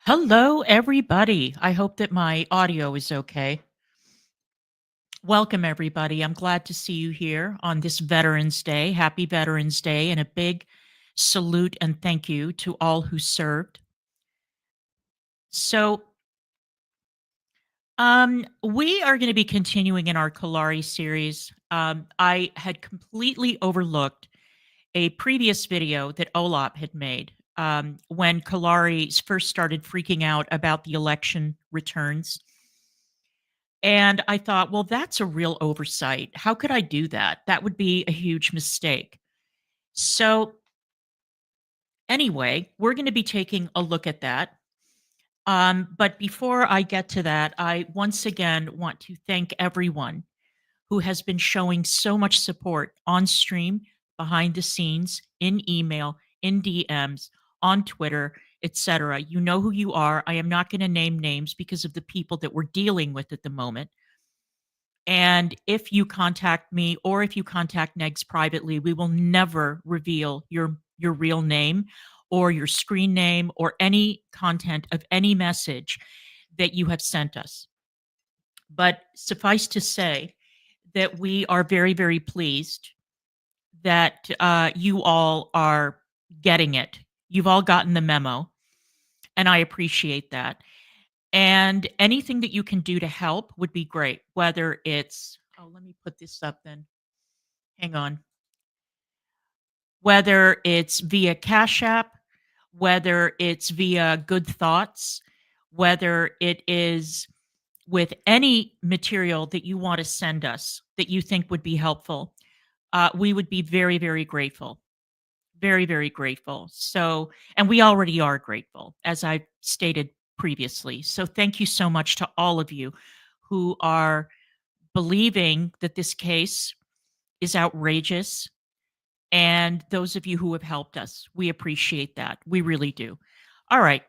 Hello, everybody. I hope that my audio is okay. Welcome, everybody. I'm glad to see you here on this Veterans Day. Happy Veterans Day, and a big salute and thank you to all who served. So, we are going to be continuing in our Kalari series. I had completely overlooked a previous video that OLOPP had made when Kalari first started freaking out about the election returns. And I thought, well, that's a real oversight. How could I do that? That would be a huge mistake. So, anyway, we're going to be taking a look at that. But before I get to that, I once again want to thank everyone who has been showing so much support on stream, behind the scenes, in email, in DMs, on Twitter, etc. You know who you are. I am not going to name names because of the people that we're dealing with at the moment. And if you contact me or if you contact Negs privately, we will never reveal your real name or your screen name or any content of any message that you have sent us. But suffice to say that we are very, very pleased that you all are getting it. You've all gotten the memo, and I appreciate that. And anything that you can do to help would be great, whether it's let me put this up then. Hang on. Whether it's via Cash App, whether it's via Good Thoughts, whether it is with any material that you want to send us that you think would be helpful, we would be very, very grateful. Very, very grateful. So, and we already are grateful, as I stated previously. So, thank you so much to all of you who are believing that this case is outrageous, and those of you who have helped us. We appreciate that. We really do. All right.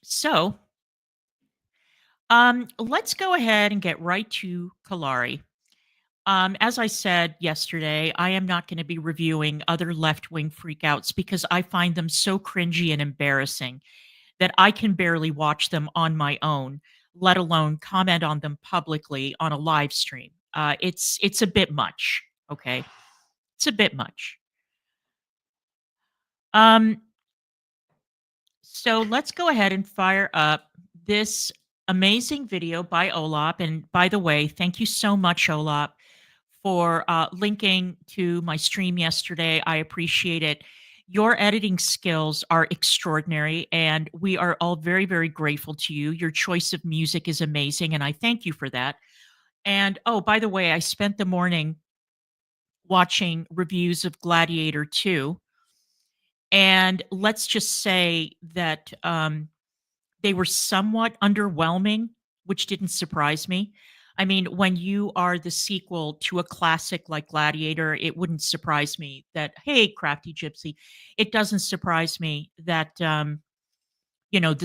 So, let's go ahead and get right to Kalari. As I said yesterday, I am not going to be reviewing other left wing freakouts because I find them so cringy and embarrassing that I can barely watch them on my own, let alone comment on them publicly on a live stream. It's a bit much. Okay, it's a bit much. Um, so let's go ahead and fire up this amazing video by OLOPP. And by the way, thank you so much, OLOPP, for linking to my stream yesterday. I appreciate it. Your editing skills are extraordinary, and we are all very, very grateful to you. Your choice of music is amazing, and I thank you for that. And oh, by the way, I spent the morning watching reviews of Gladiator 2, and let's just say that they were somewhat underwhelming, which didn't surprise me. I mean, when you are the sequel to a classic like Gladiator, it wouldn't surprise me that, hey, Crafty Gypsy, it doesn't surprise me that, the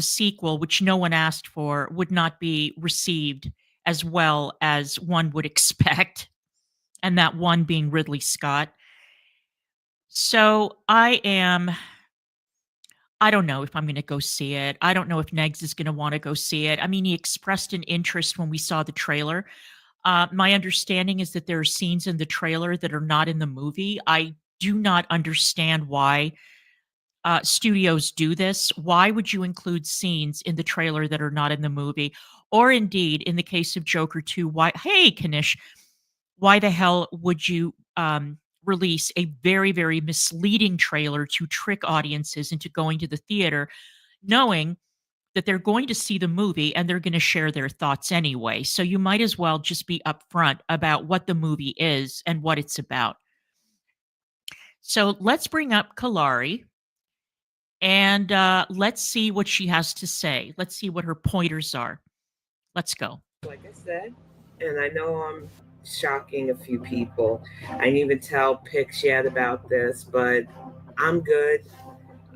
sequel, which no one asked for, would not be received as well as one would expect, and that one being Ridley Scott. So I don't know if I'm going to go see it. I don't know if Negs is going to want to go see it. I mean, he expressed an interest when we saw the trailer. My understanding is that there are scenes in the trailer that are not in the movie. I do not understand why studios do this. Why would you include scenes in the trailer that are not in the movie? Or indeed, in the case of Joker 2, why, hey, Kanish, why the hell would you release a very, very misleading trailer to trick audiences into going to the theater, knowing that they're going to see the movie and they're going to share their thoughts anyway? So you might as well just be upfront about what the movie is and what it's about. So let's bring up Kalari and let's see what she has to say. Let's see what her pointers are. Let's go. Like I said, and I know I'm shocking a few people. I didn't even tell Pix yet about this, but I'm good.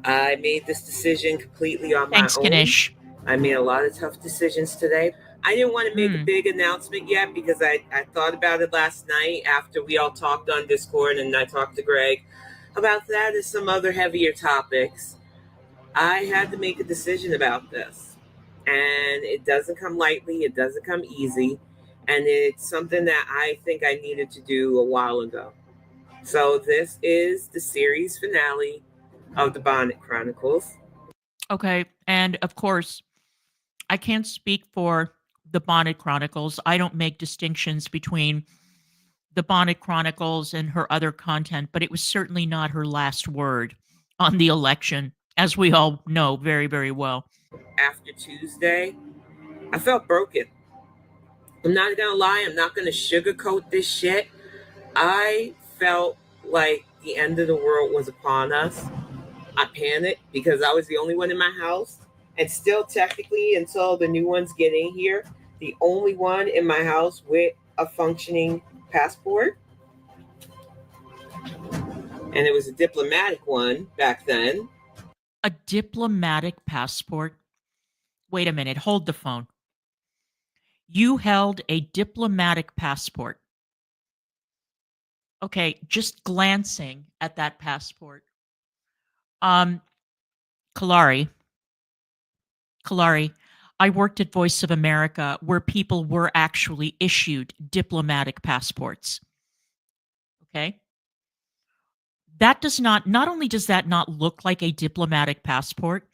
I made this decision completely on my Thanks, own. Kanish. I made a lot of tough decisions today. I didn't want to make a big announcement yet because I thought about it last night after we all talked on Discord and I talked to Greg about that and some other heavier topics. I had to make a decision about this. And it doesn't come lightly, it doesn't come easy. And it's something that I think I needed to do a while ago. So, this is the series finale of the Bonnet Chronicles. Okay. And of course, I can't speak for the Bonnet Chronicles. I don't make distinctions between the Bonnet Chronicles and her other content, but it was certainly not her last word on the election, as we all know very, very well. After Tuesday, I felt broken. I'm not gonna lie, I'm not gonna sugarcoat this shit. I felt like the end of the world was upon us. I panicked because I was the only one in my house, and still technically until the new ones get in here, the only one in my house with a functioning passport. And it was a diplomatic one back then. A diplomatic passport? Wait a minute, hold the phone. You held a diplomatic passport. Okay, just glancing at that passport. Um, Kalari, Kalari, I worked at Voice of America where people were actually issued diplomatic passports. Okay? That does not only does that not look like a diplomatic passport,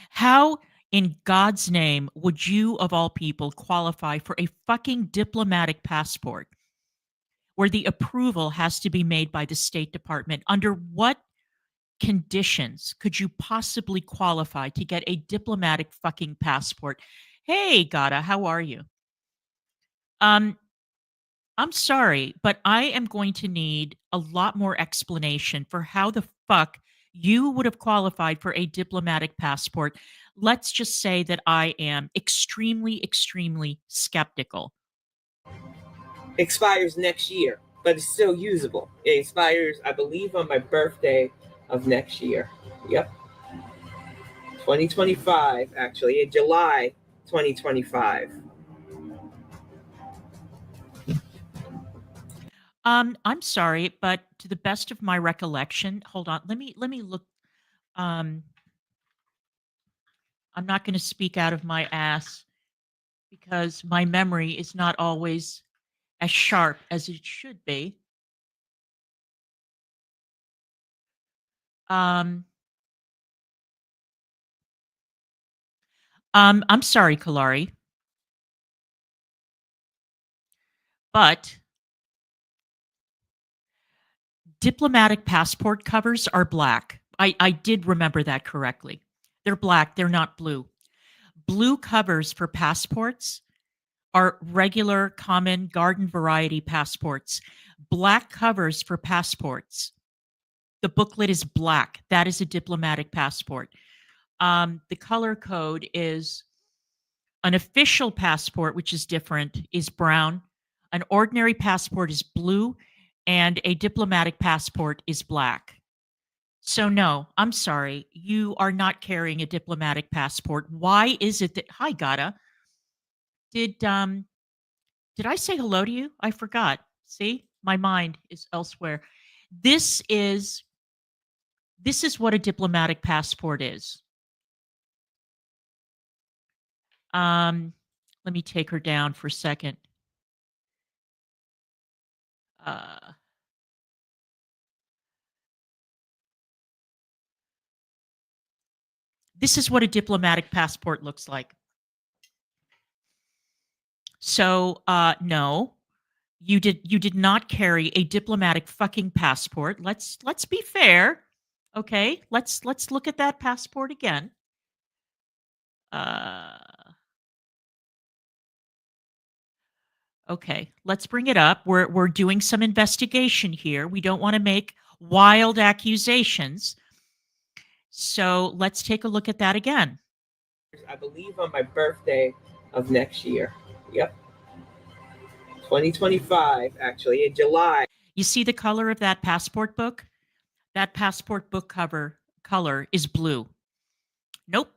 how in God's name would you, of all people, qualify for a fucking diplomatic passport where the approval has to be made by the State Department? Under what conditions could you possibly qualify to get a diplomatic fucking passport? Hey, Gata, how are you? Um, I'm sorry, but I am going to need a lot more explanation for how the fuck you would have qualified for a diplomatic passport. Let's just say that I am extremely, extremely skeptical. Expires next year, but it's still usable. It expires, I believe, on my birthday of next year. Yep. 2025, actually, in July 2025. I'm sorry, but to the best of my recollection, hold on. Let me look. Um, I'm not going to speak out of my ass because my memory is not always as sharp as it should be. Um, I'm sorry, Kalari, but diplomatic passport covers are black. I did remember that correctly. They're black, they're not blue. Blue covers for passports are regular, common, garden variety passports. Black covers for passports. The booklet is black. That is a diplomatic passport. The color code is an official passport, which is different, is brown. An ordinary passport is blue, and a diplomatic passport is black. So no, I'm sorry, you are not carrying a diplomatic passport. Why is it that? Hi, Gata. Did I say hello to you? I forgot. See, my mind is elsewhere. This is this is what a diplomatic passport is. Um, Let me take her down for a second. Uh, this is what a diplomatic passport looks like. So, no, you did not carry a diplomatic fucking passport. Let's be fair, okay? Let's look at that passport again. Uh, okay, let's bring it up. We're doing some investigation here. We don't want to make wild accusations. So let's take a look at that again. I believe on my birthday of next year. Yep. 2025, actually, in July. You see the color of that passport book? That passport book cover color is blue. Nope.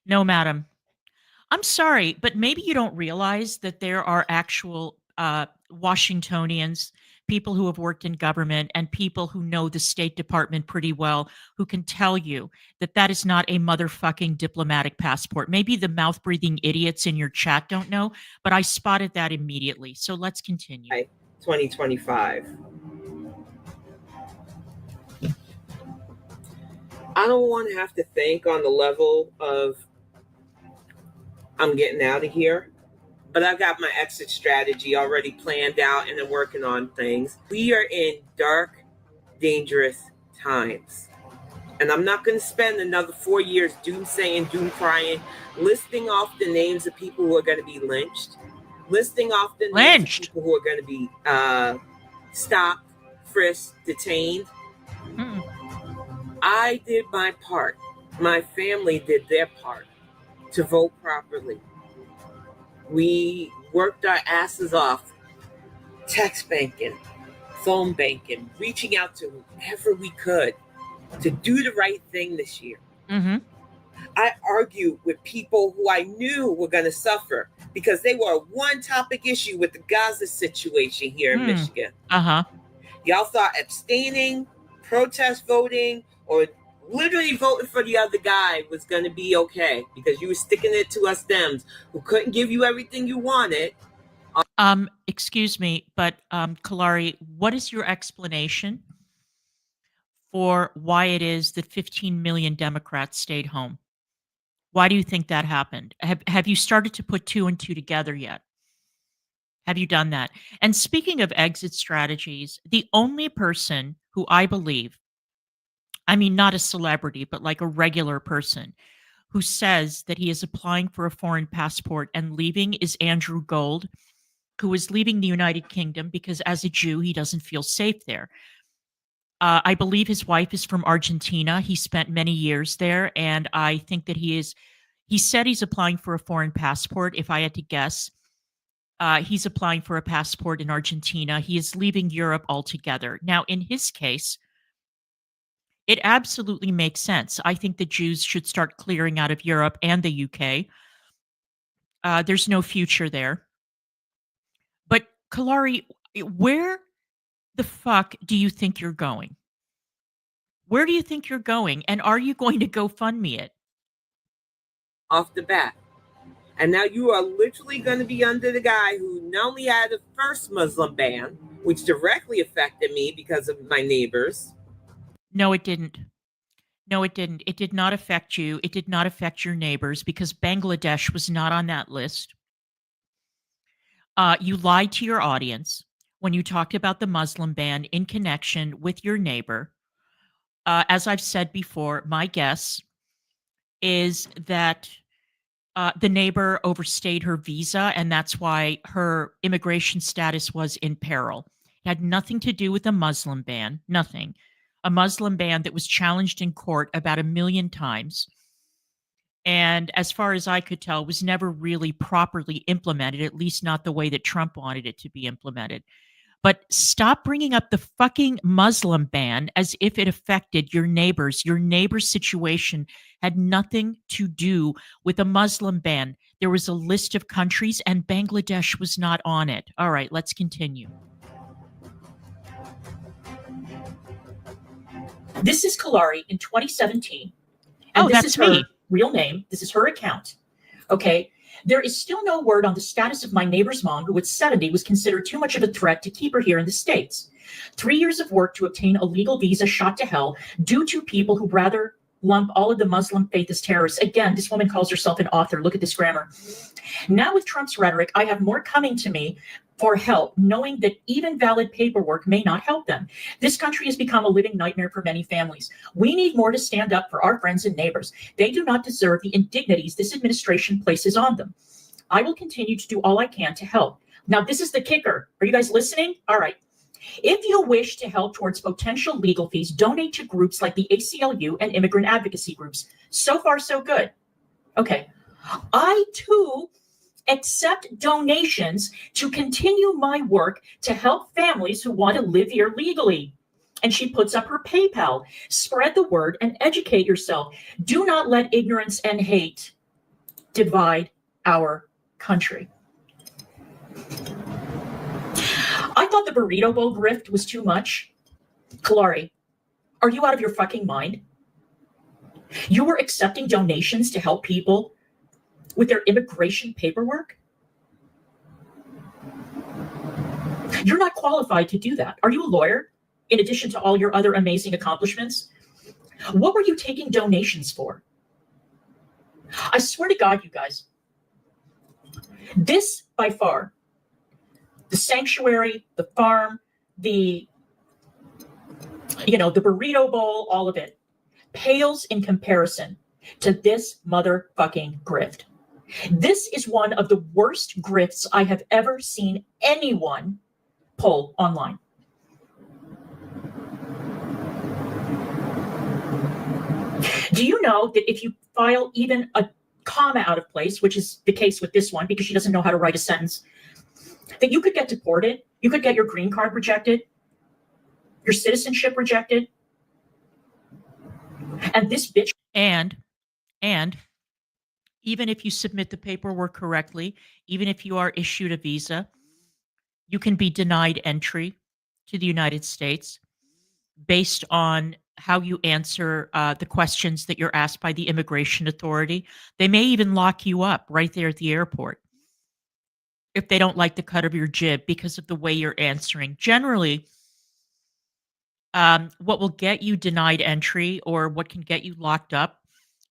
No, madam. I'm sorry, but maybe you don't realize that there are actual Washingtonians, people who have worked in government and people who know the State Department pretty well who can tell you that that is not a motherfucking diplomatic passport. Maybe the mouth breathing idiots in your chat don't know, but I spotted that immediately. So let's continue. 2025. I don't want to have to think on the level of I'm getting out of here, but I've got my exit strategy already planned out and I'm working on things. We are in dark, dangerous times. And I'm not going to spend another 4 years doomsaying, doom crying, listing off the names of people who are going to be lynched, listing off the names of people who are going to be stopped, frisked, detained. I did my part. My family did their part to vote properly. We worked our asses off, text banking, phone banking, reaching out to whoever we could to do the right thing this year. I argued with people who I knew were going to suffer because they were a one-topic issue with the Gaza situation here in Michigan. Y'all thought abstaining, protest voting, or literally voting for the other guy was going to be okay because you were sticking it to us Dems who couldn't give you everything you wanted. Excuse me, but Kalari, what is your explanation for why it is that 15 million Democrats stayed home? Why do you think that happened? Have you started to put two and two together yet? Have you done that? And speaking of exit strategies, the only person who I believe, I mean, not a celebrity, but like a regular person who says that he is applying for a foreign passport and leaving is Andrew Gold, who is leaving the United Kingdom because as a Jew, he doesn't feel safe there. I believe his wife is from Argentina. He spent many years there, and I think that he said he's applying for a foreign passport. If I had to guess, he's applying for a passport in Argentina. He is leaving Europe altogether. Now, in his case, it absolutely makes sense. I think the Jews should start clearing out of Europe and the UK. There's no future there. But Kalari, where the fuck do you think you're going? Where do you think you're going? And are you going to GoFundMe it? Off the bat. And now you are literally going to be under the guy who not only had the first Muslim ban, which directly affected me because of my neighbors. No, it didn't. No, it didn't. It did not affect you. It did not affect your neighbors because Bangladesh was not on that list. You lied to your audience when you talked about the Muslim ban in connection with your neighbor. As I've said before, my guess is that the neighbor overstayed her visa, and that's why her immigration status was in peril. It had nothing to do with a Muslim ban, nothing. A Muslim ban that was challenged in court about 1 million times. And as far as I could tell, was never really properly implemented, at least not the way that Trump wanted it to be implemented. But stop bringing up the fucking Muslim ban as if it affected your neighbors. Your neighbor's situation had nothing to do with a Muslim ban. There was a list of countries and Bangladesh was not on it. All right, let's continue. This is Kalari in 2017. And this is her real name. This is her account. Okay. There is still no word on the status of my neighbor's mom, who at 70 was considered too much of a threat to keep her here in the States. 3 years of work to obtain a legal visa shot to hell due to people who rather lump all of the Muslim faith as terrorists. Again, this woman calls herself an author. Look at this grammar. Now with Trump's rhetoric, I have more coming to me for help, knowing that even valid paperwork may not help them. This country has become a living nightmare for many families. We need more to stand up for our friends and neighbors. They do not deserve the indignities this administration places on them. I will continue to do all I can to help. Now, this is the kicker. Are you guys listening? All right. If you wish to help towards potential legal fees, donate to groups like the ACLU and immigrant advocacy groups. So far, so good. Okay. I, too, accept donations to continue my work to help families who want to live here legally. And she puts up her PayPal. Spread the word and educate yourself. Do not let ignorance and hate divide our country. I thought the burrito bowl grift was too much. Kalari, are you out of your fucking mind? You were accepting donations to help people with their immigration paperwork? You're not qualified to do that. Are you a lawyer, in addition to all your other amazing accomplishments? What were you taking donations for? I swear to God, you guys, this by far, the sanctuary, the farm, the burrito bowl, all of it, pales in comparison to this motherfucking grift. This is one of the worst grifts I have ever seen anyone pull online. Do you know that if you file even a comma out of place, which is the case with this one because she doesn't know how to write a sentence, that you could get deported, you could get your green card rejected, your citizenship rejected, and this bitch. And even if you submit the paperwork correctly, even if you are issued a visa, you can be denied entry to the United States based on how you answer the questions that you're asked by the immigration authority. They may even lock you up right there at the airport if they don't like the cut of your jib because of the way you're answering. Generally, what will get you denied entry or what can get you locked up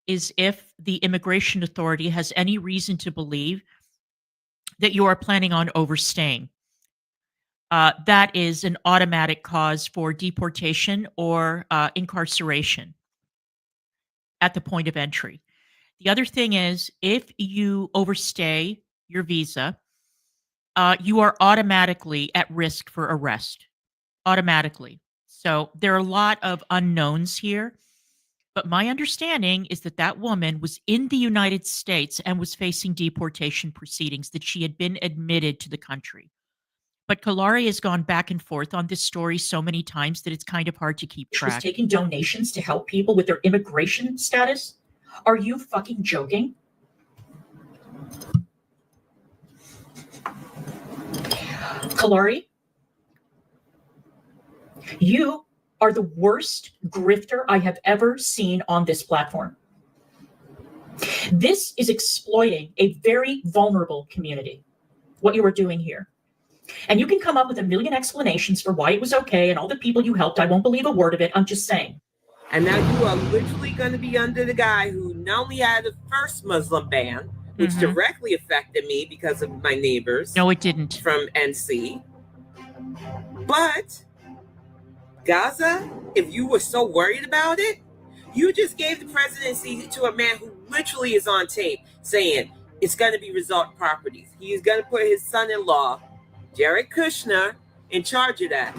is if the immigration authority has any reason to believe that you are planning on overstaying. That is an automatic cause for deportation or incarceration at the point of entry. The other thing is, if you overstay your visa, you are automatically at risk for arrest. Automatically. So there are a lot of unknowns here. But my understanding is that that woman was in the United States and was facing deportation proceedings, that she had been admitted to the country. But Kalari has gone back and forth on this story so many times that it's kind of hard to keep track. She was taking donations to help people with their immigration status? Are you fucking joking? Kalari, you are the worst grifter I have ever seen on this platform. This is exploiting a very vulnerable community, what you are doing here. And you can come up with a million explanations for why it was okay and all the people you helped. I won't believe a word of it. I'm just saying. And now you are literally going to be under the guy who not only had the first Muslim ban, which directly affected me because of my neighbors. No, it didn't. From NC. But Gaza, if you were so worried about it, you just gave the presidency to a man who literally is on tape saying it's going to be resort properties. He is going to put his son-in-law, Jared Kushner, in charge of that.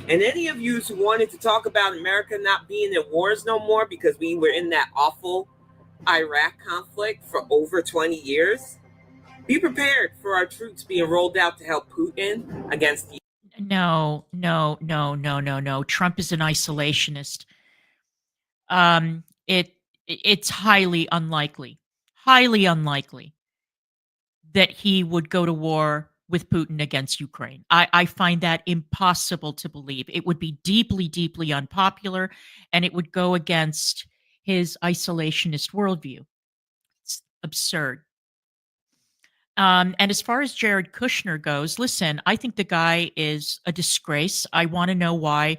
And any of you who wanted to talk about America not being in wars no more because we were in that awful Iraq conflict for over 20 years, be prepared for our troops being rolled out to help Putin against the No. Trump is an isolationist. It's highly unlikely that he would go to war with Putin against Ukraine. I find that impossible to believe. It would be deeply, deeply unpopular, and it would go against his isolationist worldview. It's absurd. And as far as Jared Kushner goes, listen, I think the guy is a disgrace. I want to know why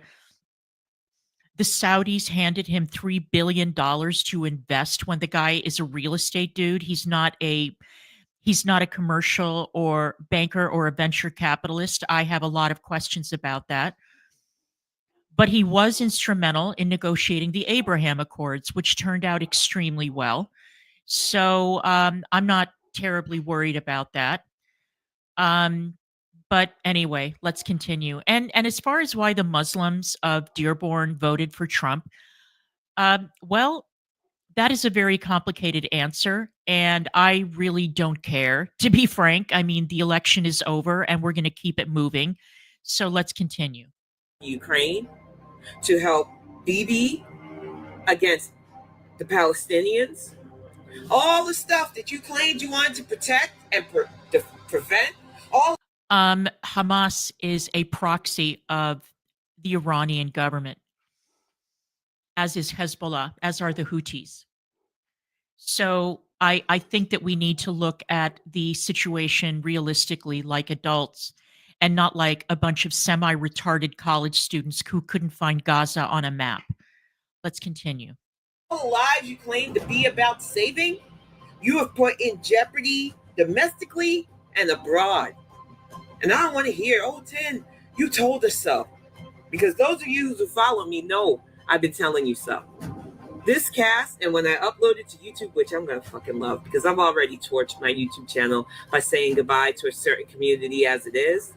the Saudis handed him $3 billion to invest when the guy is a real estate dude. He's not a commercial or banker or a venture capitalist. I have a lot of questions about that. But he was instrumental in negotiating the Abraham Accords, which turned out extremely well. So I'm not terribly worried about that. But anyway, let's continue. And as far as why the Muslims of Dearborn voted for Trump, well, that is a very complicated answer, and I really don't care, to be frank. I mean, the election is over, and we're going to keep it moving. So let's continue. Ukraine to help Bibi against the Palestinians. All the stuff that you claimed you wanted to protect and prevent, all Hamas is a proxy of the Iranian government, as is Hezbollah, as are the Houthis. So I think that we need to look at the situation realistically like adults and not like a bunch of semi retarded college students who couldn't find Gaza on a map. Let's continue. All the lives you claim to be about saving, you have put in jeopardy domestically and abroad. And I don't want to hear, oh, Tin, you told us so. Because those of you who follow me know I've been telling you so. This cast, and when I upload it to YouTube, which I'm going to fucking love, because I've already torched my YouTube channel by saying goodbye to a certain community as it is.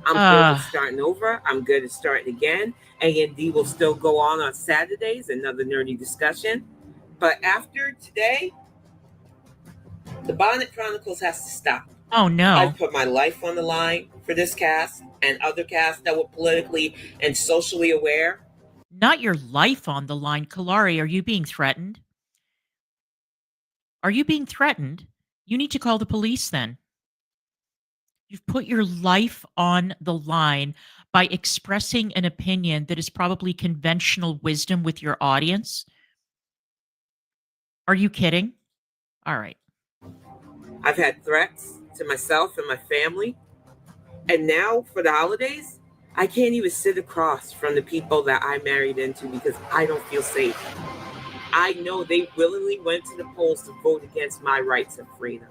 I'm good at starting over. I'm good at starting again. A&D will still go on Saturdays, another nerdy discussion. But after today, the Bonnet Chronicles has to stop. Oh, no. I've put my life on the line for this cast and other casts that were politically and socially aware. Not your life on the line. Kalari, are you being threatened? Are you being threatened? You need to call the police then. You've put your life on the line by expressing an opinion that is probably conventional wisdom with your audience. Are you kidding? All right. I've had threats to myself and my family. And now for the holidays, I can't even sit across from the people that I married into because I don't feel safe. I know they willingly went to the polls to vote against my rights and freedom.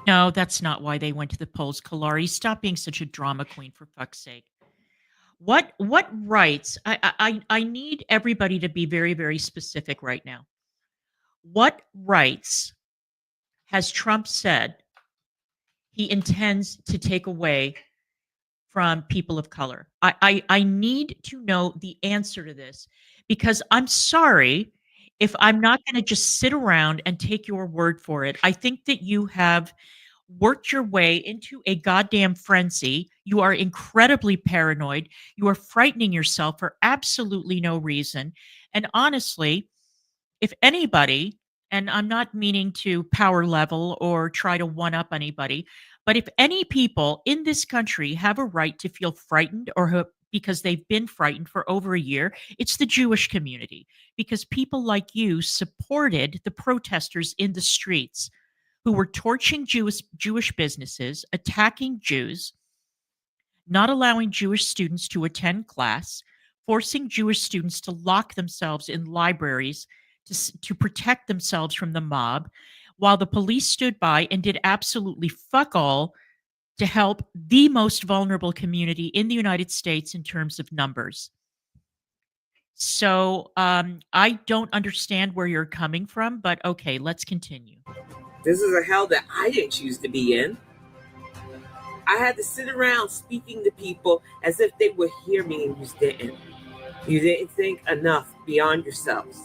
No, that's not why they went to the polls, Kalari. Stop being such a drama queen, for fuck's sake. What rights? I need everybody to be very, very specific right now. What rights has Trump said he intends to take away from people of color? I need to know the answer to this because I'm sorry if I'm not going to just sit around and take your word for it. I think that you have worked your way into a goddamn frenzy. You are incredibly paranoid. You are frightening yourself for absolutely no reason. And honestly, if anybody, and I'm not meaning to power level or try to one up anybody, but if any people in this country have a right to feel frightened because they've been frightened for over a year, it's the Jewish community. Because people like you supported the protesters in the streets who were torching Jewish businesses, attacking Jews, not allowing Jewish students to attend class, forcing Jewish students to lock themselves in libraries to protect themselves from the mob, while the police stood by and did absolutely fuck all to help the most vulnerable community in the United States in terms of numbers. So I don't understand where you're coming from, but okay, let's continue. This is a hell that I didn't choose to be in. I had to sit around speaking to people as if they would hear me, and you didn't. You didn't think enough beyond yourselves.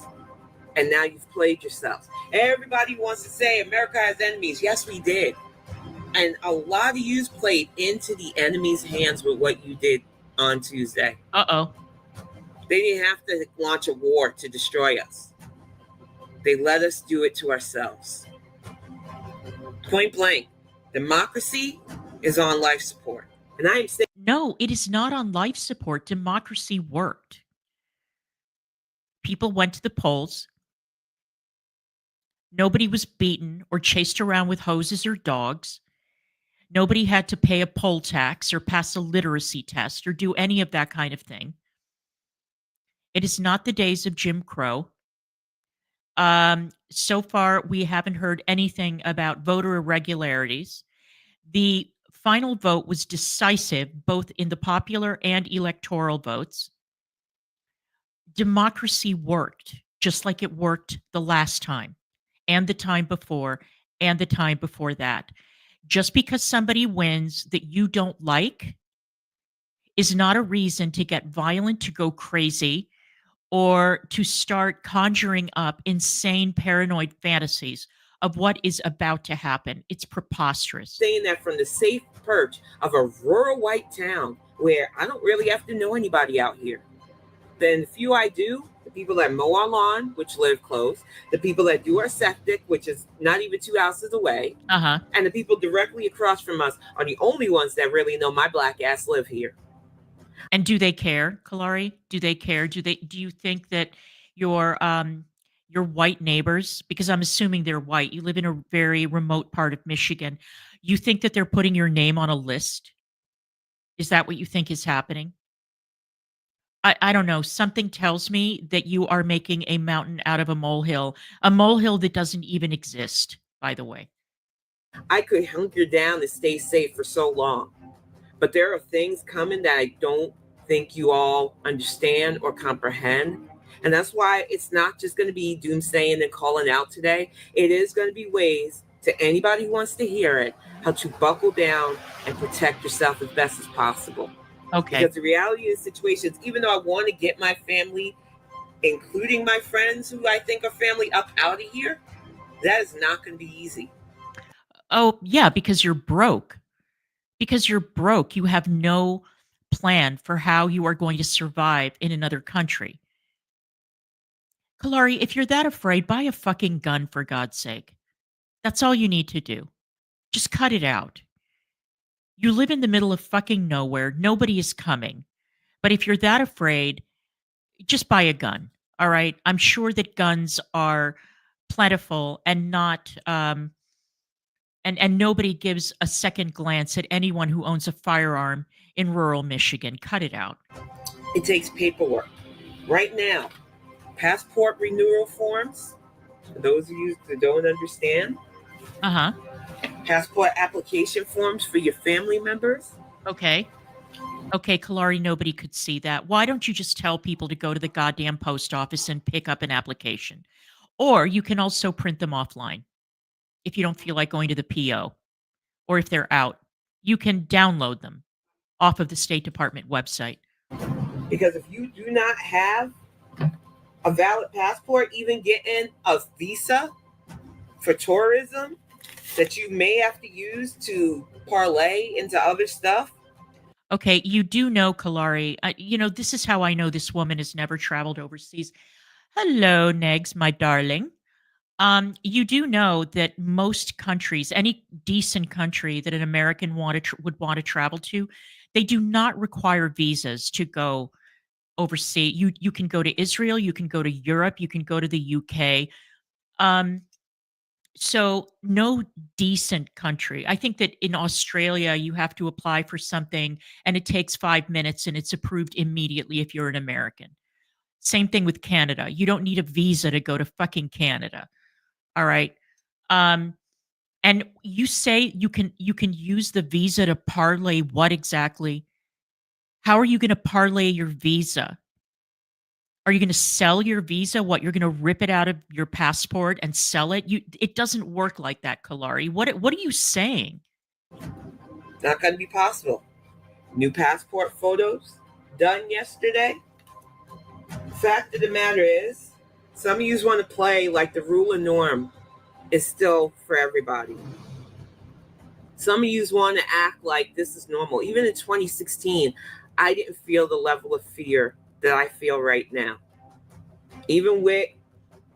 And now you've played yourselves. Everybody wants to say America has enemies. Yes, we did. And a lot of you played into the enemy's hands with what you did on Tuesday. Uh-oh. They didn't have to launch a war to destroy us. They let us do it to ourselves. Point blank, democracy is on life support. And I am saying, no, it is not on life support. Democracy worked. People went to the polls. Nobody was beaten or chased around with hoses or dogs. Nobody had to pay a poll tax or pass a literacy test or do any of that kind of thing. It is not the days of Jim Crow. So far, we haven't heard anything about voter irregularities. The final vote was decisive, both in the popular and electoral votes. Democracy worked, just like it worked the last time, and the time before, and the time before that. Just because somebody wins that you don't like is not a reason to get violent, to go crazy, or to start conjuring up insane paranoid fantasies of what is about to happen. It's preposterous. Saying that from the safe perch of a rural white town where I don't really have to know anybody out here. Then the few I do, people that mow our lawn, which live close, the people that do our septic, which is not even 2 houses away, and the people directly across from us are the only ones that really know my black ass live here. And do they care, Kalari? Do they care? Do you think that your white neighbors, because I'm assuming they're white, you live in a very remote part of Michigan, you think that they're putting your name on a list? Is that what you think is happening? I don't know. Something tells me that you are making a mountain out of a molehill that doesn't even exist, by the way. I could hunker down and stay safe for so long, but there are things coming that I don't think you all understand or comprehend. And that's why it's not just going to be doomsaying and calling out today. It is going to be ways to anybody who wants to hear it, how to buckle down and protect yourself as best as possible. Okay. Because the reality of the situation is, even though I want to get my family, including my friends who I think are family, up out of here, that is not going to be easy. Oh, yeah, because you're broke. Because you're broke. You have no plan for how you are going to survive in another country. Kalari, if you're that afraid, buy a fucking gun, for God's sake. That's all you need to do. Just cut it out. You live in the middle of fucking nowhere. Nobody is coming. But if you're that afraid, just buy a gun. All right. I'm sure that guns are plentiful and not and nobody gives a second glance at anyone who owns a firearm in rural Michigan. Cut it out. It takes paperwork. Right now, passport renewal forms, for those of you that don't understand. Passport application forms for your family members. Okay. Okay, Kalari, nobody could see that. Why don't you just tell people to go to the goddamn post office and pick up an application? Or you can also print them offline if you don't feel like going to the PO, or if they're out. You can download them off of the State Department website. Because if you do not have a valid passport, even getting a visa for tourism that you may have to use to parlay into other stuff. Okay, you do know, Kalari, this is how I know this woman has never traveled overseas. Hello, Negs, my darling. You do know that most countries, any decent country that an American would want to travel to, they do not require visas to go overseas. You can go to Israel, you can go to Europe, you can go to the UK. So no decent country. I think that in Australia you have to apply for something and it takes 5 minutes and it's approved immediately if you're an American. Same thing with Canada. You don't need a visa to go to fucking Canada. All right. And you say you can use the visa to parlay what exactly? How are you going to parlay your visa? Are you going to sell your visa? What, you're going to rip it out of your passport and sell it? It doesn't work like that, Kalari. What are you saying? Not going to be possible. New passport photos done yesterday. Fact of the matter is, some of you want to play like the rule and norm is still for everybody. Some of you want to act like this is normal. Even in 2016, I didn't feel the level of fear that I feel right now. Even with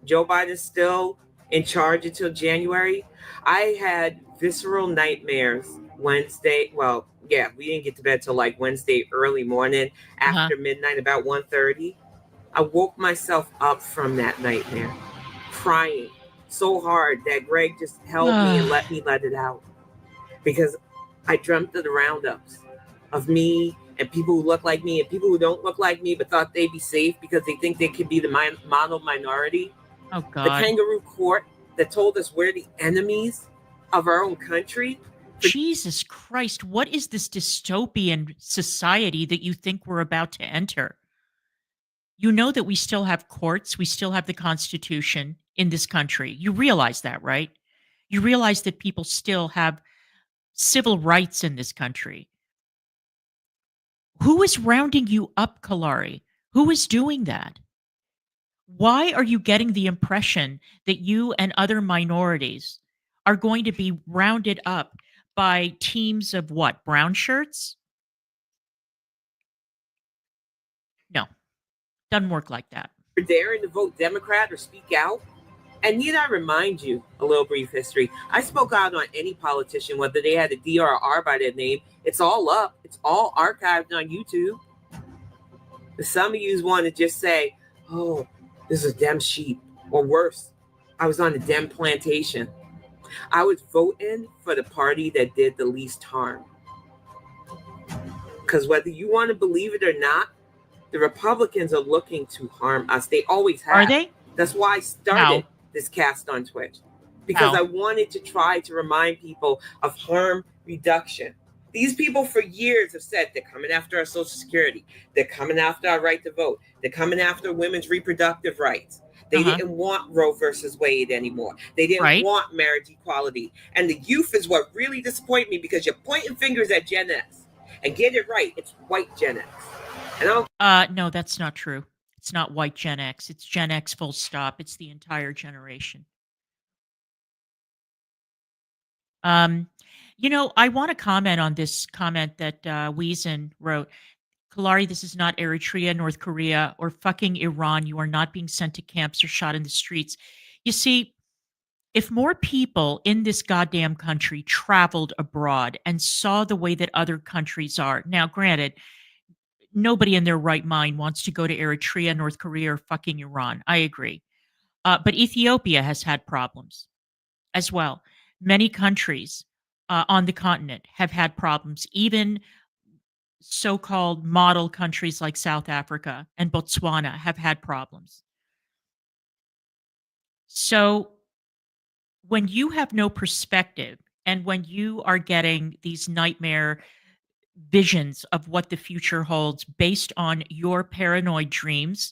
Joe Biden still in charge until January, I had visceral nightmares Wednesday. Well, yeah, we didn't get to bed till like Wednesday early morning after midnight, about 1:30. I woke myself up from that nightmare, crying so hard that Greg just held me and let me let it out. Because I dreamt of the roundups of me and people who look like me and people who don't look like me but thought they'd be safe because they think they could be the model minority. Oh, God. The Kangaroo Court that told us we're the enemies of our own country. Jesus Christ, what is this dystopian society that you think we're about to enter? You know that we still have courts, we still have the Constitution in this country. You realize that, right? You realize that people still have civil rights in this country. Who is rounding you up, Kalari? Who is doing that? Why are you getting the impression that you and other minorities are going to be rounded up by teams of what? Brown shirts? No, doesn't work like that. daring to vote Democrat or speak out. And need I remind you a little brief history? I spoke out on any politician, whether they had a D or a R by their name. It's all up. It's all archived on YouTube. But some of you want to just say, oh, this is a Dem sheep. Or worse, I was on a Dem plantation. I was voting for the party that did the least harm. Because whether you want to believe it or not, the Republicans are looking to harm us. They always have. Are they? That's why I started this cast on Twitch. Because I wanted to try to remind people of harm reduction. These people for years have said they're coming after our Social Security. They're coming after our right to vote. They're coming after women's reproductive rights. They didn't want Roe versus Wade anymore. They didn't want marriage equality. And the youth is what really disappointed me, because you're pointing fingers at Gen X. And get it right, it's white Gen X. And no, that's not true. It's not white Gen X. It's Gen X full stop. It's the entire generation. You know, I want to comment on this comment that NEGZNN wrote. Kalari, this is not Eritrea, North Korea, or fucking Iran. You are not being sent to camps or shot in the streets. You see, if more people in this goddamn country traveled abroad and saw the way that other countries are, now granted, nobody in their right mind wants to go to Eritrea, North Korea, or fucking Iran. I agree. But Ethiopia has had problems as well. Many countries on the continent have had problems. Even so-called model countries like South Africa and Botswana have had problems. So when you have no perspective, and when you are getting these nightmare visions of what the future holds based on your paranoid dreams,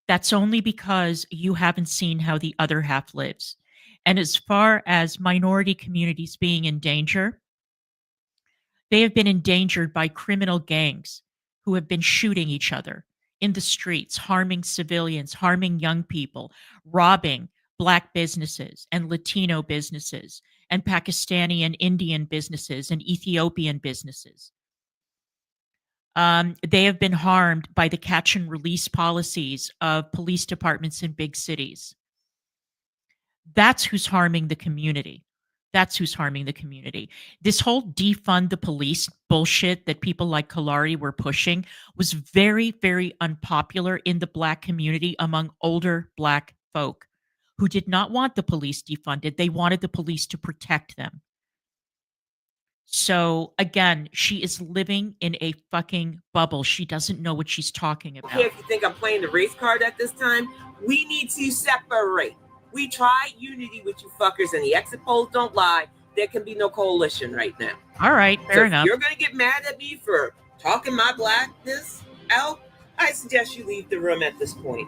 that's only because you haven't seen how the other half lives. And as far as minority communities being in danger, they have been endangered by criminal gangs who have been shooting each other in the streets, harming civilians, harming young people, robbing Black businesses and Latino businesses and Pakistani and Indian businesses and Ethiopian businesses. They have been harmed by the catch and release policies of police departments in big cities. That's who's harming the community. That's who's harming the community. This whole defund the police bullshit that people like Kalari were pushing was very, very unpopular in the Black community among older Black folk who did not want the police defunded. They wanted the police to protect them. So again, she is living in a fucking bubble. She doesn't know what she's talking about. Okay, if you think I'm playing the race card at this time, we need to separate. We tried unity with you fuckers, and the exit polls don't lie. There can be no coalition right now. All right, fair enough. If you're going to get mad at me for talking my Blackness out, I suggest you leave the room at this point.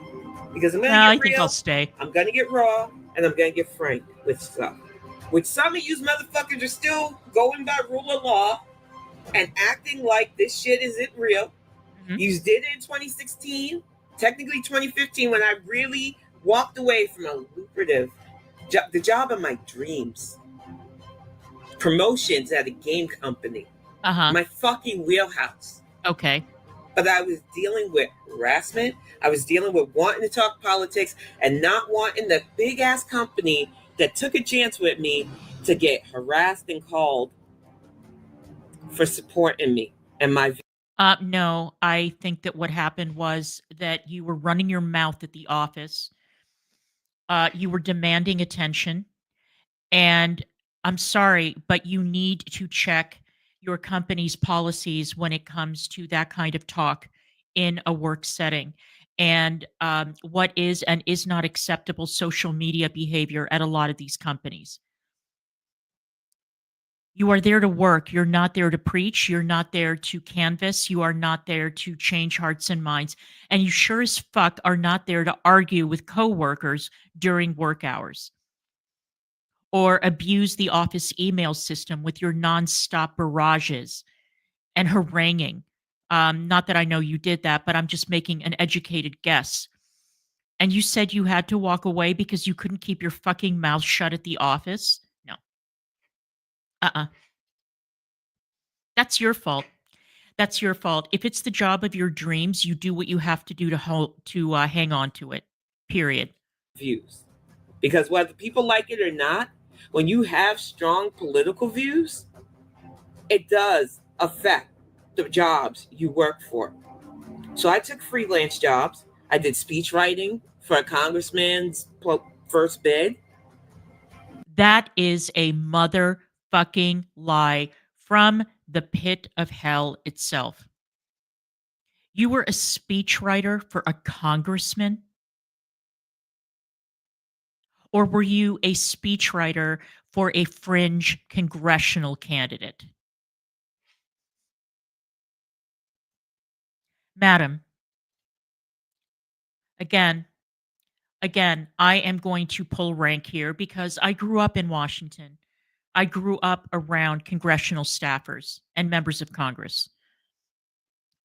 Because I'm going to get real. I think I'll stay. I'm going to get raw, and I'm going to get frank with stuff. Which some of you motherfuckers are still going by rule of law and acting like this shit isn't real. Mm-hmm. You did it in 2016, technically 2015, when I really walked away from a lucrative job, the job of my dreams. Promotions at a game company. My fucking wheelhouse. Okay. But I was dealing with harassment. I was dealing with wanting to talk politics and not wanting the big ass company that took a chance with me to get harassed and called for supporting me and my no, I think that what happened was that you were running your mouth at the office. You were demanding attention. And I'm sorry, but you need to check your company's policies when it comes to that kind of talk in a work setting. And what is and is not acceptable social media behavior at a lot of these companies. You are there to work. You're not there to preach. You're not there to canvass. You are not there to change hearts and minds. And you sure as fuck are not there to argue with coworkers during work hours or abuse the office email system with your nonstop barrages and haranguing. Not that I know you did that, but I'm just making an educated guess. And you said you had to walk away because you couldn't keep your fucking mouth shut at the office? No. That's your fault. That's your fault. If it's the job of your dreams, you do what you have to do to hang on to it. Period. Views. Because whether people like it or not, when you have strong political views, it does affect the jobs you work for. So I took freelance jobs. I did speech writing for a congressman's first bid. That is a motherfucking lie from the pit of hell itself. You were a speechwriter for a congressman? Or were you a speechwriter for a fringe congressional candidate? Madam, again, I am going to pull rank here because I grew up in Washington. I grew up around congressional staffers and members of Congress.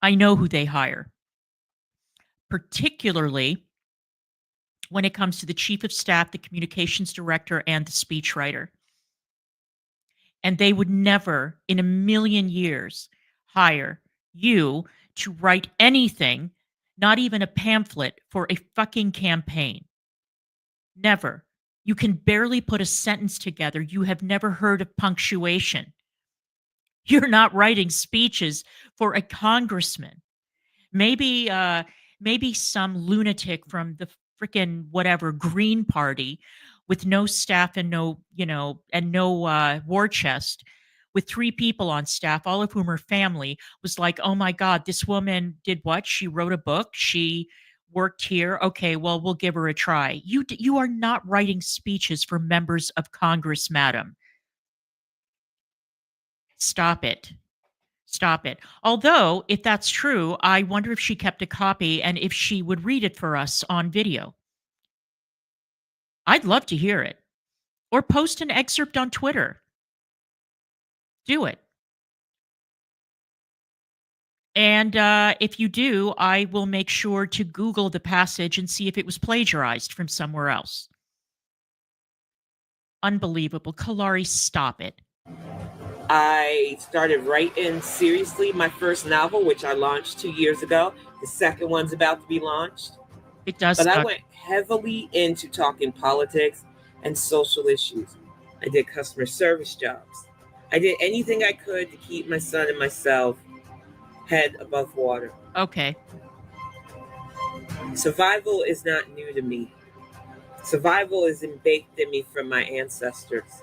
I know who they hire, particularly when it comes to the chief of staff, the communications director, and the speechwriter. And they would never in a million years hire you to write anything, not even a pamphlet for a fucking campaign. Never. You can barely put a sentence together. You have never heard of punctuation. You're not writing speeches for a congressman. Maybe some lunatic from the freaking whatever Green Party with no staff and no, and no war chest, with 3 people on staff, all of whom are family, was like, "Oh my god, this woman did what? She wrote a book. She worked here. Okay, well, we'll give her a try." You are not writing speeches for members of Congress, madam. Stop it. Stop it. Although, if that's true, I wonder if she kept a copy and if she would read it for us on video. I'd love to hear it. Or post an excerpt on Twitter. Do it. And if you do, I will make sure to Google the passage and see if it was plagiarized from somewhere else. Unbelievable. Kalari, stop it. I started writing seriously my first novel, which I launched 2 years ago. The second one's about to be launched. It does But suck. I went heavily into talking politics and social issues. I did customer service jobs. I did anything I could to keep my son and myself head above water. Okay. Survival is not new to me. Survival is baked in me from my ancestors.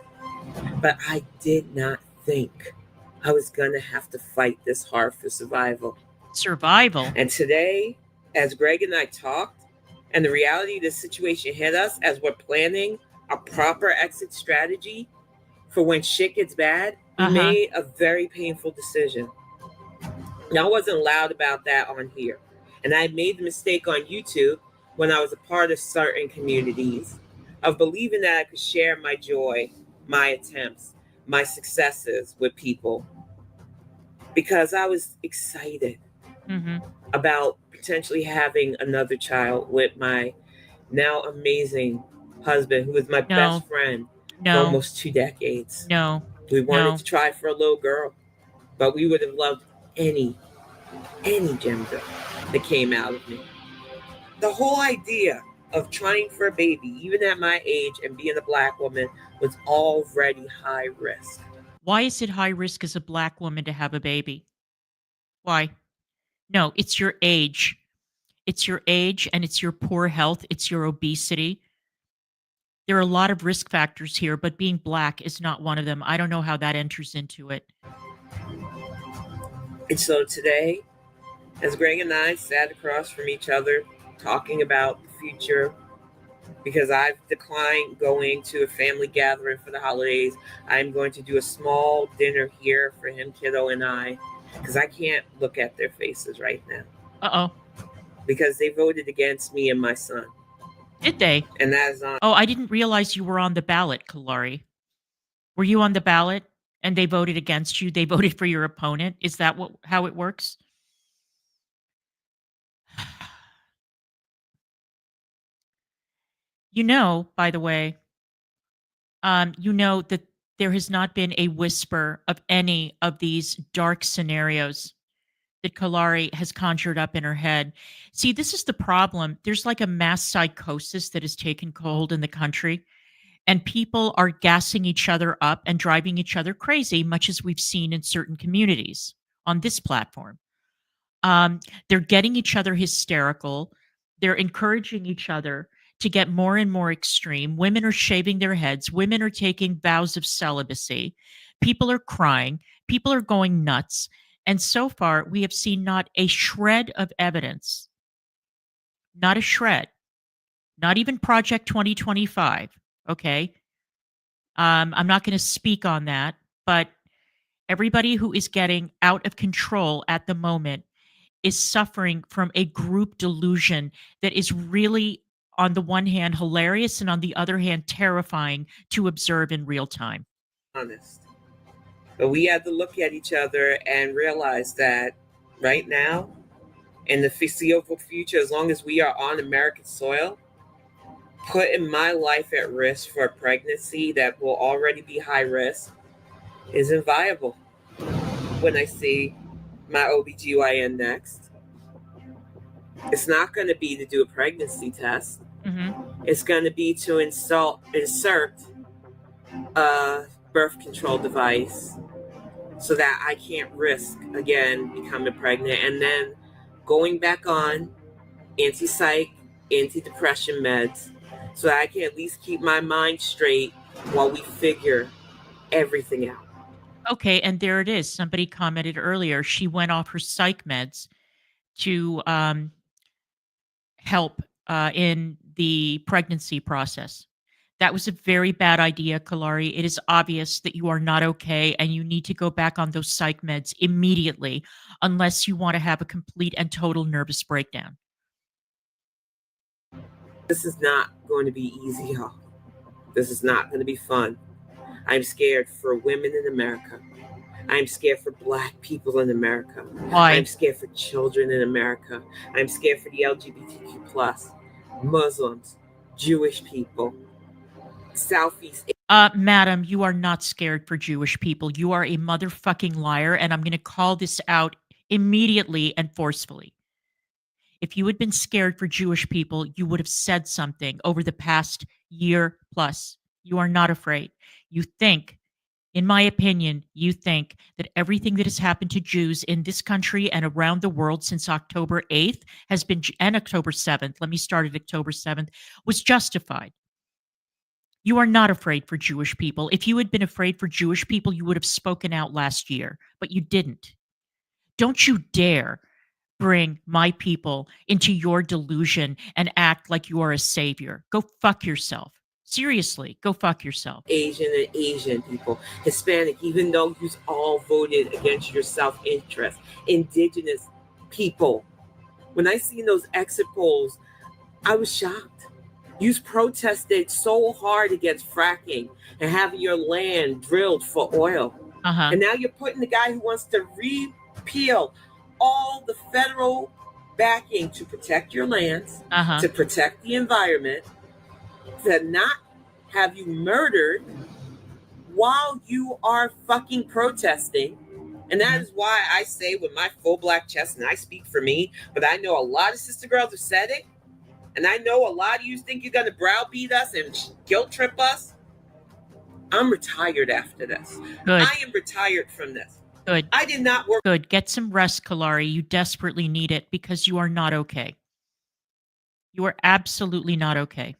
But I did not think I was going to have to fight this hard for survival. Survival? And today, as Greg and I talked, and the reality of the situation hit us as we're planning a proper exit strategy for when shit gets bad, we made a very painful decision. Now, I wasn't loud about that on here. And I made the mistake on YouTube when I was a part of certain communities of believing that I could share my joy, my attempts, my successes with people because I was excited about potentially having another child with my now amazing husband, who was my best friend for almost 2 decades. We wanted to try for a little girl, but we would have loved any gender that came out of me. The whole idea of trying for a baby, even at my age and being a Black woman, was already high risk. Why is it high risk as a Black woman to have a baby? Why? No, it's your age. It's your age and it's your poor health. It's your obesity. There are a lot of risk factors here, but being Black is not one of them. I don't know how that enters into it. And so today, as Greg and I sat across from each other talking about the future, because I've declined going to a family gathering for the holidays, I'm going to do a small dinner here for him, kiddo, and I, because I can't look at their faces right now. Uh-oh. Because they voted against me and my son. Did they? And that is not... Oh, I didn't realize you were on the ballot, Kalari. Were you on the ballot and they voted against you? They voted for your opponent? Is that how it works? You know, by the way, you know that there has not been a whisper of any of these dark scenarios that Kalari has conjured up in her head. See, this is the problem. There's like a mass psychosis that has taken hold in the country, and people are gassing each other up and driving each other crazy, much as we've seen in certain communities on this platform. They're getting each other hysterical. They're encouraging each other to get more and more extreme. Women are shaving their heads. Women are taking vows of celibacy. People are crying. People are going nuts. And so far, we have seen not a shred of evidence, not a shred, not even Project 2025. Okay. I'm not going to speak on that, but everybody who is getting out of control at the moment is suffering from a group delusion that is really, on the one hand, hilarious and on the other hand, terrifying to observe in real time. Honest. But we have to look at each other and realize that right now, in the foreseeable future, as long as we are on American soil, putting my life at risk for a pregnancy that will already be high risk isn't viable. When I see my OBGYN next, it's not going to be to do a pregnancy test. It's going to be to insert a birth control device so that I can't risk, again, becoming pregnant and then going back on anti-psych, anti-depression meds so that I can at least keep my mind straight while we figure everything out. Okay, and there it is. Somebody commented earlier, she went off her psych meds to help in the pregnancy process. That was a very bad idea, Kalari. It is obvious that you are not okay and you need to go back on those psych meds immediately unless you want to have a complete and total nervous breakdown. This is not going to be easy, y'all. This is not going to be fun. I'm scared for women in America. I'm scared for Black people in America. Why? I'm scared for children in America. I'm scared for the LGBTQ+, Muslims, Jewish people, Southeast. Madam, you are not scared for Jewish people. You are a motherfucking liar, and I'm going to call this out immediately and forcefully. If you had been scared for Jewish people, you would have said something over the past year plus. You are not afraid. You think, in my opinion, you think that everything that has happened to Jews in this country and around the world since October 8th has been, and October 7th, let me start at October 7th, was justified. You are not afraid for Jewish people. If you had been afraid for Jewish people, you would have spoken out last year, but you didn't. Don't you dare bring my people into your delusion and act like you are a savior. Go fuck yourself. Seriously, go fuck yourself. Asian people, Hispanic, even though you all voted against your self-interest, indigenous people. When I seen those exit polls, I was shocked. You protested so hard against fracking and having your land drilled for oil. And now you're putting the guy who wants to repeal all the federal backing to protect your lands, to protect the environment, to not have you murdered while you are fucking protesting. And that is why I say with my full black chest, and I speak for me, but I know a lot of sister girls have said it, and I know a lot of you think you're going to browbeat us and guilt trip us. I'm retired after this. Good. I am retired from this. Good. I did not work. Good. Get some rest, Kalari. You desperately need it because you are not okay. You are absolutely not okay.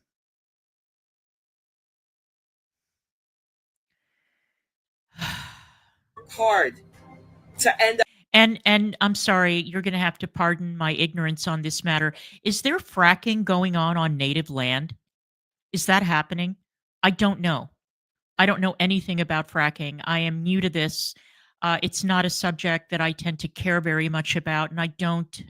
Hard to end up. And I'm sorry, you're going to have to pardon my ignorance on this matter. Is there fracking going on native land? Is that happening? I don't know. I don't know anything about fracking. I am new to this. It's not a subject that I tend to care very much about, and I don't.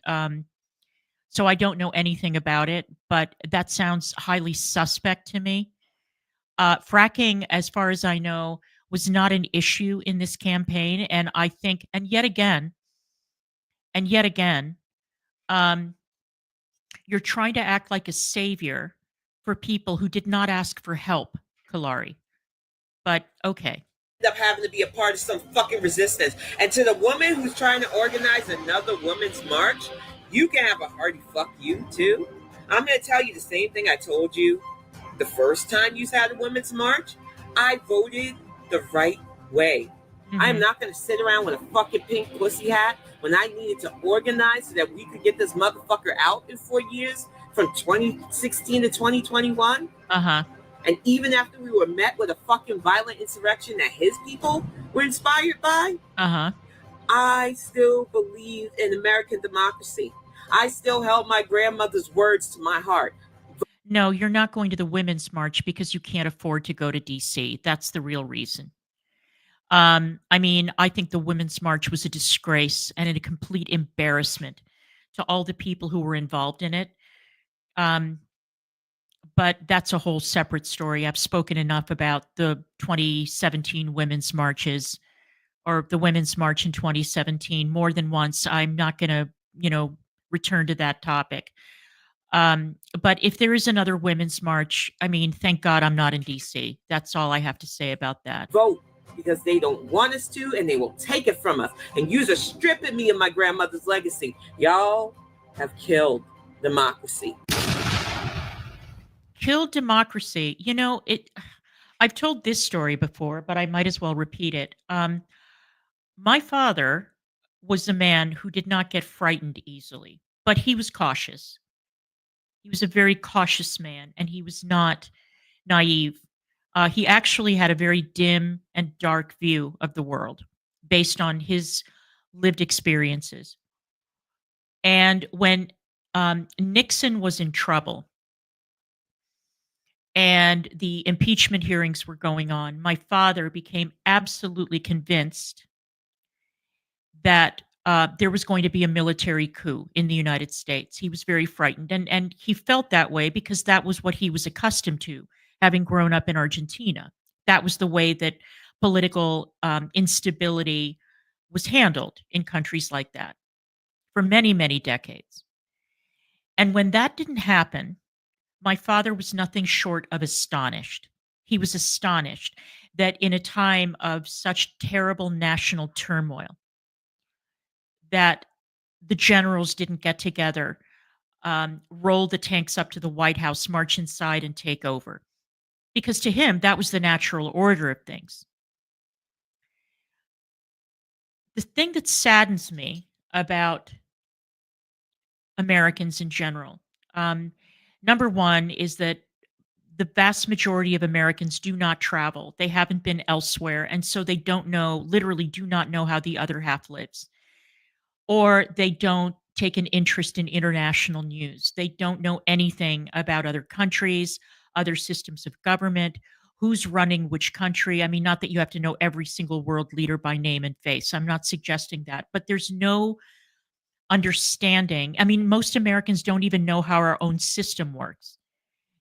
So I don't know anything about it. But that sounds highly suspect to me. Fracking, as far as I know, was not an issue in this campaign, and I think, and yet again, you're trying to act like a savior for people who did not ask for help, Kalari. But okay. up having to be a part of some fucking resistance. And to the woman who's trying to organize another women's march, you can have a hearty fuck you too. I'm going to tell you the same thing I told you the first time you had a women's march. I voted the right way. I am not going to sit around with a fucking pink pussy hat when I needed to organize so that we could get this motherfucker out in 4 years from 2016 to 2021. And even after we were met with a fucking violent insurrection that his people were inspired by, I still believe in American democracy. I still held my grandmother's words to my heart. No, you're not going to the Women's March because you can't afford to go to DC. That's the real reason. I mean, I think the Women's March was a disgrace and a complete embarrassment to all the people who were involved in it. But that's a whole separate story. I've spoken enough about the 2017 women's marches or the Women's March in 2017 more than once. I'm not going to, return to that topic. But if there is another women's march, I mean, thank God I'm not in DC. That's all I have to say about that. Vote because they don't want us to, and they will take it from us. And you are stripping me of my grandmother's legacy. Y'all have killed democracy. Killed democracy. I've told this story before, but I might as well repeat it. My father was a man who did not get frightened easily, but he was cautious. He was a very cautious man, and he was not naive. He actually had a very dim and dark view of the world based on his lived experiences. And when Nixon was in trouble and the impeachment hearings were going on, my father became absolutely convinced that there was going to be a military coup in the United States. He was very frightened, and he felt that way because that was what he was accustomed to, having grown up in Argentina. That was the way that political instability was handled in countries like that for many, many decades. And when that didn't happen, my father was nothing short of astonished. He was astonished that in a time of such terrible national turmoil, that the generals didn't get together, roll the tanks up to the White House, march inside, and take over. Because to him, that was the natural order of things. The thing that saddens me about Americans in general, number one, is that the vast majority of Americans do not travel. They haven't been elsewhere, and so they don't know, literally do not know how the other half lives. Or they don't take an interest in international news. They don't know anything about other countries, other systems of government, who's running which country. I mean, not that you have to know every single world leader by name and face. I'm not suggesting that, but there's no understanding. I mean, most Americans don't even know how our own system works.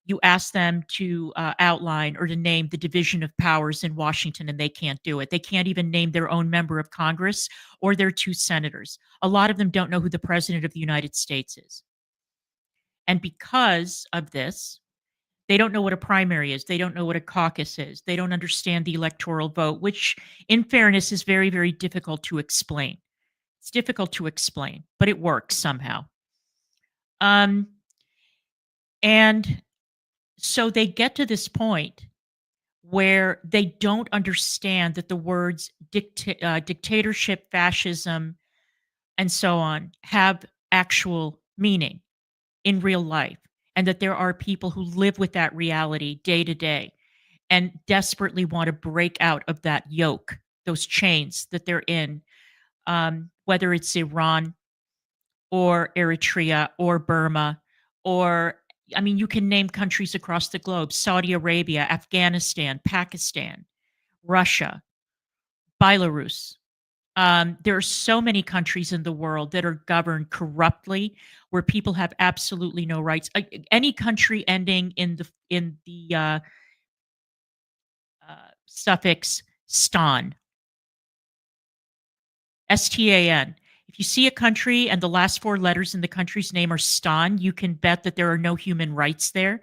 You ask them to outline or to name the division of powers in Washington, and they can't do it. They can't even name their own member of Congress or their two senators. A lot of them don't know who the president of the United States is. And because of this, they don't know what a primary is. They don't know what a caucus is. They don't understand the electoral vote, which, in fairness, is very, very difficult to explain. It's difficult to explain, but it works somehow. And so they get to this point where they don't understand that the words dictatorship, fascism, and so on have actual meaning in real life, and that there are people who live with that reality day to day and desperately want to break out of that yoke, those chains that they're in, whether it's Iran or Eritrea or Burma or, I mean, you can name countries across the globe: Saudi Arabia, Afghanistan, Pakistan, Russia, Belarus. There are so many countries in the world that are governed corruptly, where people have absolutely no rights. Any country ending in the suffix stan, STAN. If you see a country and the last four letters in the country's name are stan, you can bet that there are no human rights there.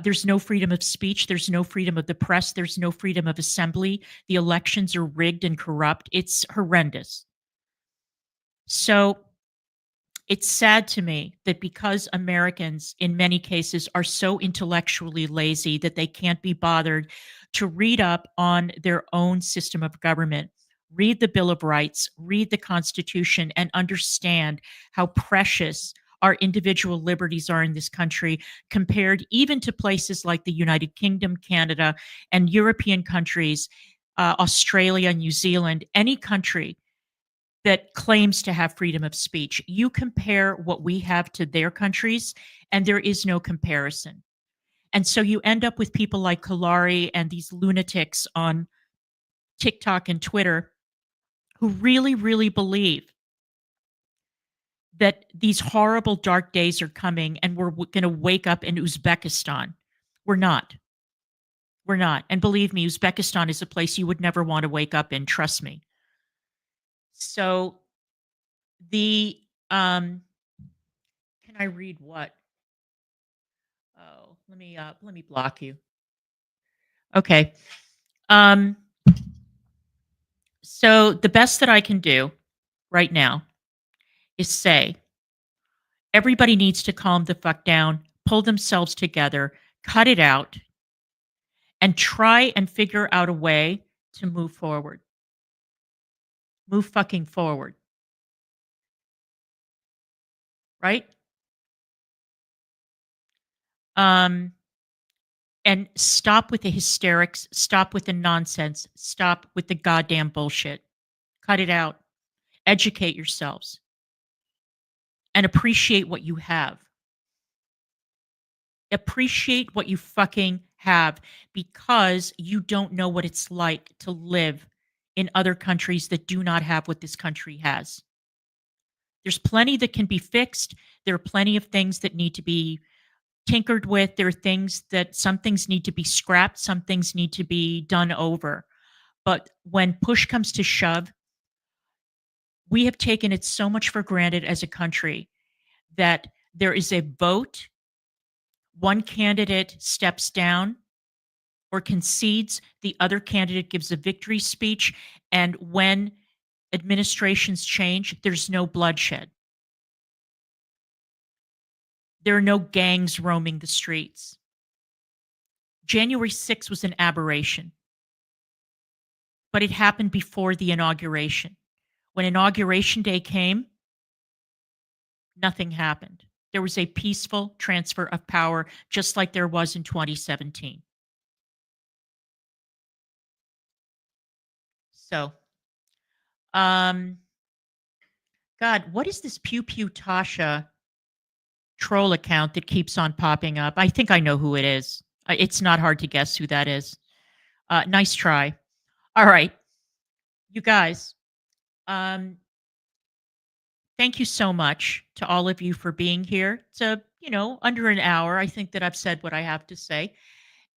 There's no freedom of speech. There's no freedom of the press. There's no freedom of assembly. The elections are rigged and corrupt. It's horrendous. So it's sad to me that because Americans, in many cases, are so intellectually lazy that they can't be bothered to read up on their own system of government, read the Bill of Rights, read the Constitution, and understand how precious our individual liberties are in this country compared even to places like the United Kingdom, Canada, and European countries, Australia, New Zealand, any country that claims to have freedom of speech. You compare what we have to their countries, and there is no comparison. And so you end up with people like Kalari and these lunatics on TikTok and Twitter who really, really believe that these horrible dark days are coming and we're going to wake up in Uzbekistan. We're not. We're not. And believe me, Uzbekistan is a place you would never want to wake up in. Trust me. So the can I read what? Oh, let me block you. Okay. So the best that I can do right now is say everybody needs to calm the fuck down, pull themselves together, cut it out, and try and figure out a way to move forward. Move fucking forward. Right? And stop with the hysterics, stop with the nonsense, stop with the goddamn bullshit. Cut it out. Educate yourselves and appreciate what you have. Appreciate what you fucking have because you don't know what it's like to live in other countries that do not have what this country has. There's plenty that can be fixed. There are plenty of things that need to be tinkered with. There are things that some things need to be scrapped, some things need to be done over. But when push comes to shove, we have taken it so much for granted as a country that there is a vote, one candidate steps down or concedes, the other candidate gives a victory speech, and when administrations change, there's no bloodshed. There are no gangs roaming the streets. January 6th was an aberration, but it happened before the inauguration. When Inauguration Day came, nothing happened. There was a peaceful transfer of power, just like there was in 2017. So, God, what is this Pew Pew Tasha troll account that keeps on popping up? I think I know who it is. It's not hard to guess who that is. Nice try. All right. You guys, thank you so much to all of you for being here. It's under an hour. I think that I've said what I have to say.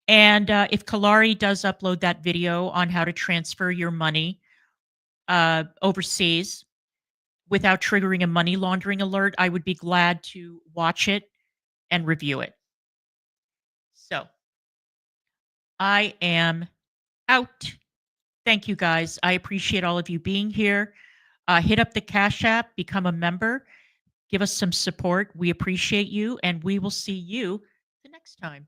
And if Kalari does upload that video on how to transfer your money overseas without triggering a money laundering alert, I would be glad to watch it and review it. So I am out. Thank you guys. I appreciate all of you being here. Hit up the Cash App, become a member, give us some support. We appreciate you, and we will see you the next time.